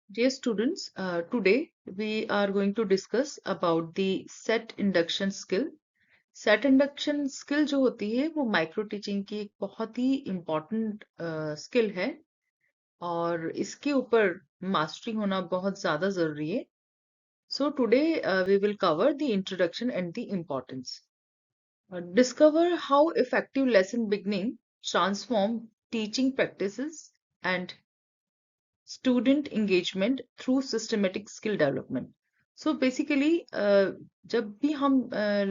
Dear students, today we are going to discuss about the set induction skill. Set induction skill जो होती है वो micro teaching की एक बहुत ही इम्पॉर्टेंट स्किल है और इसके ऊपर मास्टरी होना बहुत ज्यादा जरूरी है. So today we will cover the introduction and the importance. Discover how effective lesson beginning transform teaching practices and student engagement through systematic skill development. So basically जब भी हम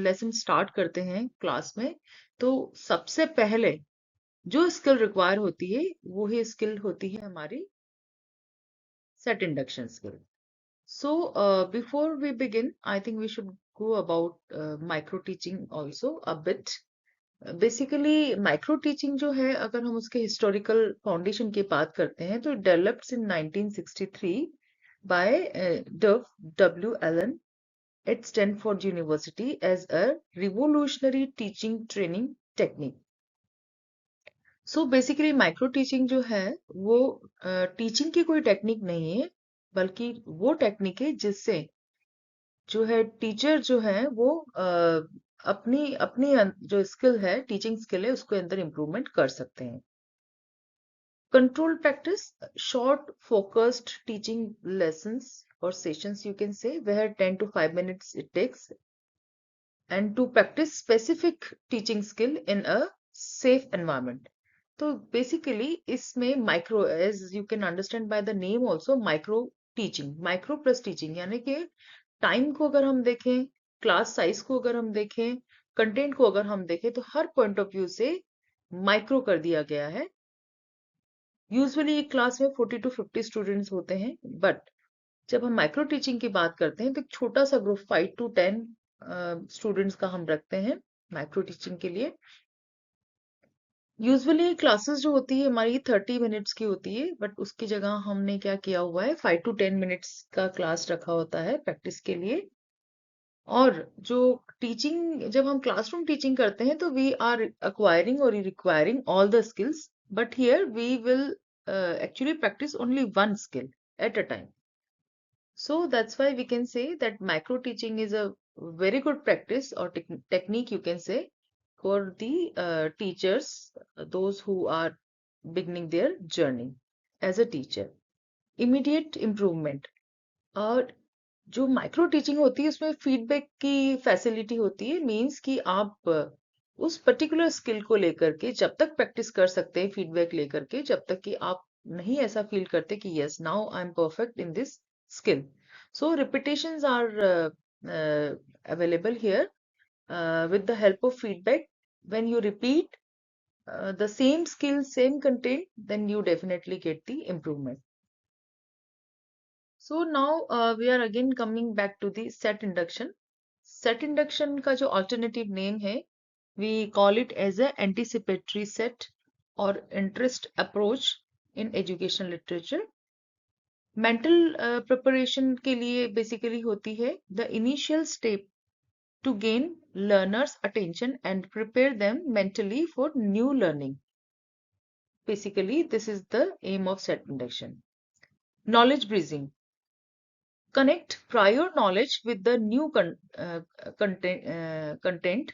लेसन स्टार्ट करते हैं क्लास में तो सबसे पहले जो स्किल रिक्वायर होती है वो ही स्किल होती है हमारी set induction skill. So before we begin, I think we should go about micro teaching also a bit. Basically micro teaching जो है अगर हम उसके हिस्टोरिकल फाउंडेशन की बात करते हैं तो developed in 1963 by W Allen at Stanford University as a revolutionary teaching training technique. So basically micro teaching जो है वो टीचिंग की कोई टेक्निक नहीं है बल्कि वो टेक्निक है जिससे जो है टीचर जो है वो अपनी अपनी जो स्किल है टीचिंग स्किल है उसके अंदर इम्प्रूवमेंट कर सकते हैं. Control practice short focused teaching lessons और sessions you can say where 10 to 5 minutes it takes and to practice specific teaching skill in a safe environment. तो बेसिकली इसमें micro as you can understand by the name also micro plus teaching यानी कि time को अगर हम देखें, class size को अगर हम देखें, कंटेंट को अगर हम देखें तो हर पॉइंट ऑफ व्यू से माइक्रो कर दिया गया है. यूजुअली एक क्लास में 40 to 50 स्टूडेंट्स होते हैं बट जब हम माइक्रो टीचिंग की बात करते हैं तो एक छोटा सा ग्रुप 5 to 10 स्टूडेंट्स का हम रखते हैं माइक्रो टीचिंग के लिए. यूजुअली क्लासेस जो होती है हमारी 30 मिनट्स की होती है बट उसकी जगह हमने क्या किया हुआ है 5 to 10 मिनट्स का क्लास रखा होता है प्रैक्टिस के लिए. और जो टीचिंग जब हम क्लासरूम टीचिंग करते हैं तो we are acquiring or requiring all the skills but here we will actually practice only one skill at a time. So that's why we can say that micro teaching is a very good practice or technique you can say for the teachers, those who are beginning their journey as a teacher. Immediate improvement. और जो micro teaching होती है उसमें feedback की facility होती है. Means कि आप उस पर्टिकुलर स्किल को लेकर के जब तक प्रैक्टिस कर सकते हैं फीडबैक लेकर के जब तक कि आप नहीं ऐसा फील करते कि yes now I am perfect in this skill. So repetitions are available here with the help of feedback. When you repeat the same skill, same content, then you definitely get the improvement. So now we are again coming back to the set induction. Set induction का जो alternative name है, we call it as a anticipatory set or interest approach in education literature. Mental preparation के लिए basically होती है the initial step to gain learners' attention and prepare them mentally for new learning. Basically, this is the aim of set induction. Knowledge bridging. Connect prior knowledge with the new content,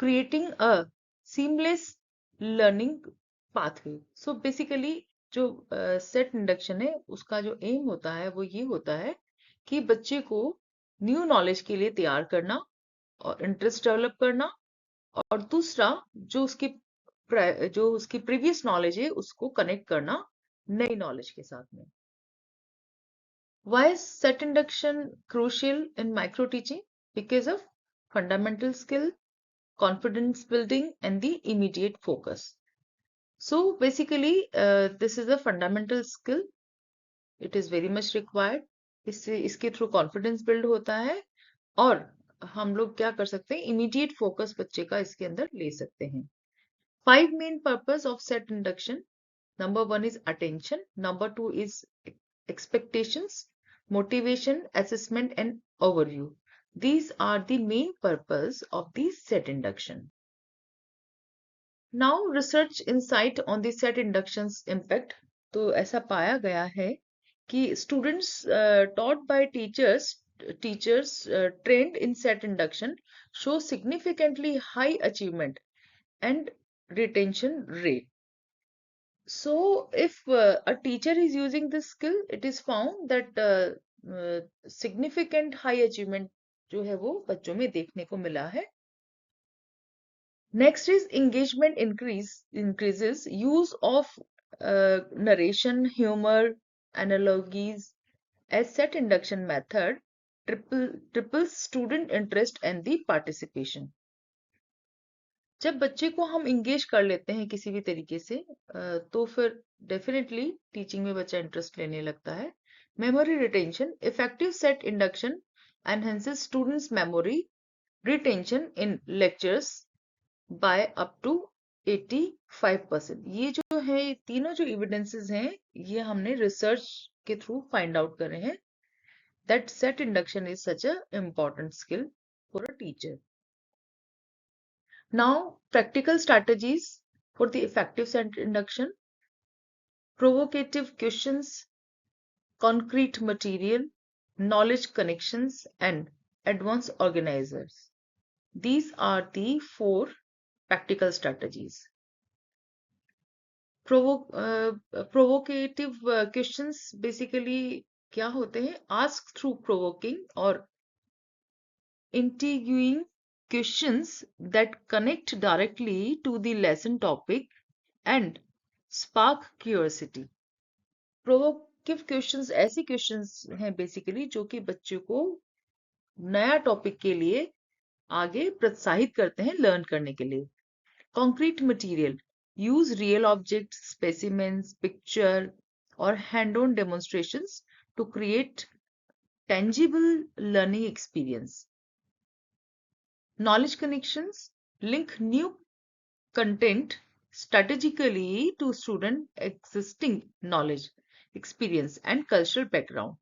creating a seamless learning pathway. So basically जो set induction है उसका जो M होता है वो ये होता है कि बच्चे को न्यू नॉलेज के लिए तैयार करना और इंटरेस्ट डेवलप करना और दूसरा जो उसकी प्रीवियस नॉलेज है उसको कनेक्ट करना नई नॉलेज के साथ में. Why is set induction crucial in micro teaching? Because of fundamental skill, confidence building, and the immediate focus. So basically, this is a fundamental skill. It is very much required. इसके through confidence build होता है और हम लोग क्या कर सकते हैं इमीडिएट फोकस बच्चे का इसके अंदर ले सकते हैं. 5 main purpose of set induction. Number 1 is attention. Number 2 is expectations, motivation, assessment, and overview. These are the main purpose of the set induction. Now, research insight on the set induction's impact. तो ऐसा पाया गया है कि students taught by teachers trained in set induction show significantly high achievement and retention rate. So, if a teacher is using this skill, it is found that significant high achievement जो है वो बच्चों में देखने को मिला है. Next is engagement increases use of narration, humor, analogies as set induction method triples student interest and the participation. जब बच्चे को हम इंगेज कर लेते हैं किसी भी तरीके से तो फिर डेफिनेटली टीचिंग में बच्चा इंटरेस्ट लेने लगता है. Memory retention effective set induction enhances students memory retention in lectures by up to 85%. ये जो है तीनों जो एविडेंसेस हैं ये हमने रिसर्च के थ्रू फाइंड आउट करे हैं that set induction is such a important skill for a teacher. Now, practical strategies for the effective set induction: provocative questions, concrete material, knowledge connections, and advanced organizers. These are the 4 practical strategies. Provocative questions basically क्या होते हैं? Ask through provoking or intriguing questions that connect directly to the lesson topic and spark curiosity. Provocative questions ऐसे questions हैं basically जो कि बच्चों को नया टॉपिक के लिए आगे प्रोत्साहित करते हैं लर्न करने के लिए. Concrete material use real object specimens picture और hand on demonstrations to create tangible learning experience. Knowledge connections link new content strategically to student existing knowledge, experience and cultural background.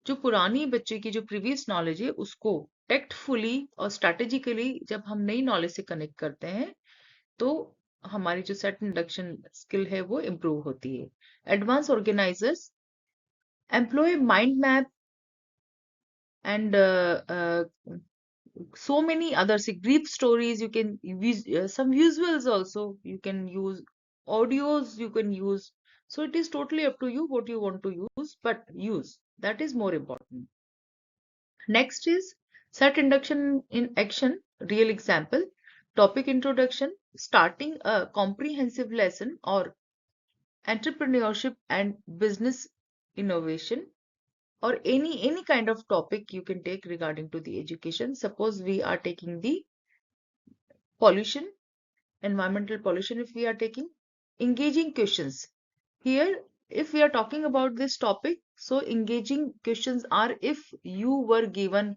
जो पुरानी बच्चे की जो प्रीवियस नॉलेज है उसको tactfully और strategically जब हम नई नॉलेज से कनेक्ट करते हैं तो हमारी जो सेट इंडक्शन स्किल है वो इम्प्रूव होती है. Advance organisers employ mind map and so many other brief stories. You can use some visuals also, you can use audios, you can use, so it is totally up to you what you want to use, but use that is more important. Next is set induction in action. Real example: topic introduction, starting a comprehensive lesson, or entrepreneurship and business innovation, or any kind of topic you can take regarding to the education. Suppose we are taking the pollution, environmental pollution. If we are taking engaging questions here, if we are talking about this topic, so engaging questions are: if you were given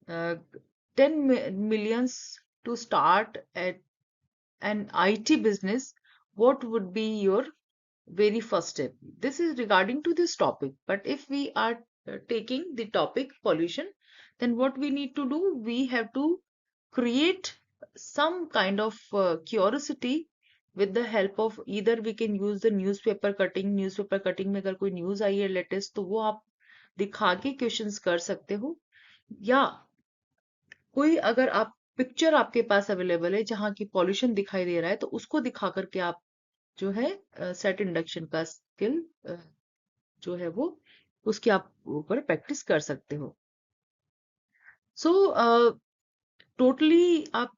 10 millions to start at an IT business, what would be your very first step? This is regarding to this topic. But if we are taking the topic pollution, then what we need to do, we have to create some kind of curiosity with the help of either we can use the newspaper cutting. Newspaper cutting में अगर कोई news आई है latest तो वो आप दिखा के questions कर सकते हो, या कोई अगर आप पिक्चर आपके पास अवेलेबल है जहाँ की पॉल्यूशन दिखाई दे रहा है तो उसको दिखा करके आप जो है सेट इंडक्शन का स्किल जो है वो उसके आप ऊपर प्रैक्टिस कर सकते हो. सो टोटली आप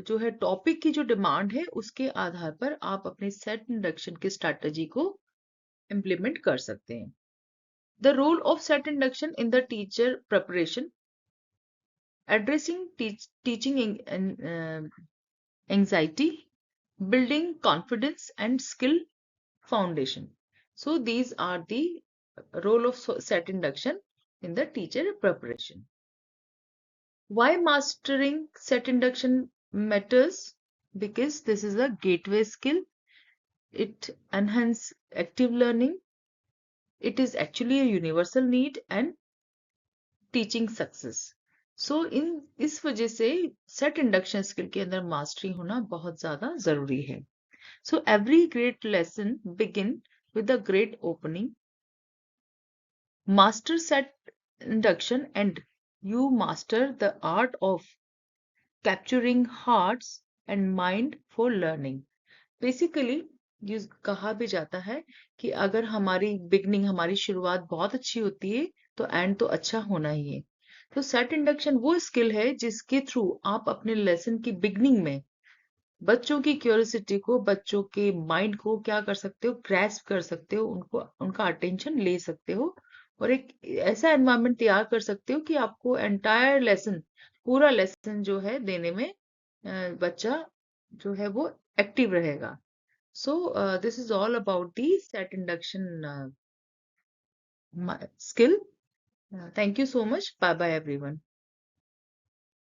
जो है टॉपिक की जो डिमांड है उसके आधार पर आप अपने सेट इंडक्शन की स्ट्रैटेजी को इम्प्लीमेंट कर सकते हैं. The role of set induction in the teacher preparation: addressing teaching anxiety, building confidence and skill foundation. So these are the role of set induction in the teacher preparation. Why mastering set induction matters? Because this is a gateway skill. It enhances active learning. It is actually a universal need and teaching success. So इस वजह से set induction skill के अंदर mastery होना बहुत ज्यादा जरूरी है. So every great lesson begin with a great opening. Master set induction and you master the art of capturing hearts and mind for learning. Basically ये कहा भी जाता है कि अगर हमारी बिगनिंग हमारी शुरुआत बहुत अच्छी होती है तो एंड तो अच्छा होना ही है। तो सेट इंडक्शन वो स्किल है जिसके थ्रू आप अपने लेसन की बिगनिंग में बच्चों की क्यूरियोसिटी को बच्चों के माइंड को क्या कर सकते हो ग्रैस्प कर सकते हो उनको उनका अटेंशन ले सकते हो और एक ऐसा एनवायरनमेंट तैयार कर सकते हो कि आपको एंटायर लेसन पूरा लेसन जो है देने में बच्चा जो है वो एक्टिव रहेगा। So, this is all about the set induction skill. Thank you so much. Bye bye, everyone.